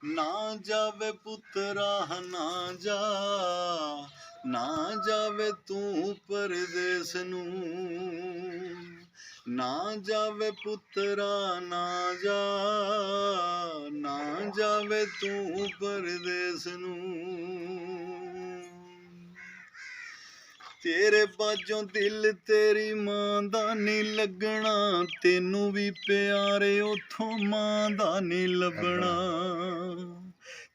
ना जावे पुत्रा ना जा, ना जावे तू परदेस नू, ना जावे पुत्रा ना जा, ना जावे तू परदेस नू। तेरे बाजों दिल तेरी मां दा नी लगना, तेनू भी प्यारे उथों मां दा नी लभना।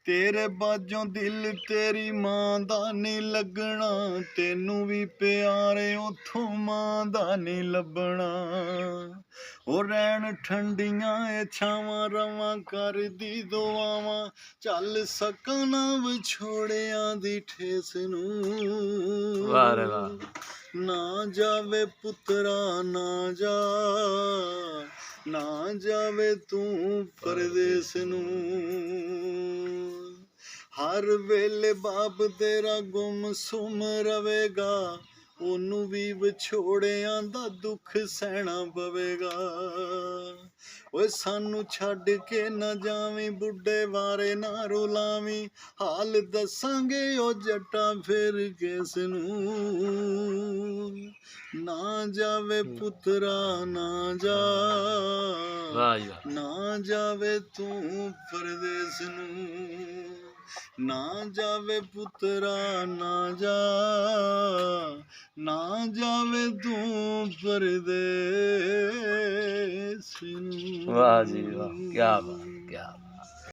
तेरे बाजों दिल तेरी मां दा नी लगना, तेनू भी प्यारे उथों मां दा नी लभना। ओ रैन ठंडियां ए छावां रवां करदी दुआवां, चल सकां ना विछोड़ियां दी ठेस नू। वाह रे वाह। ना जावे पुत्रा ना जा, ना जावे तू परदेस नू। हर वेले बाप तेरा गुम सुम रवेगा, ओनू भी विछोड़ियां दा दुख सहना पवेगा। ओए सानू छड्ड के ना जावीं, बुढ़े वारे ना रुलावीं, हाल दसांगे ओ जट्टा फिर किस नू। ना जावे पुत्रा ना जा, वाह जी वाह। ना जावे तू परदेस नू, ना जावे पुत्रा ना जा, ना जावे तू परदेस नू। वाह जी वाह, क्या बात क्या बात।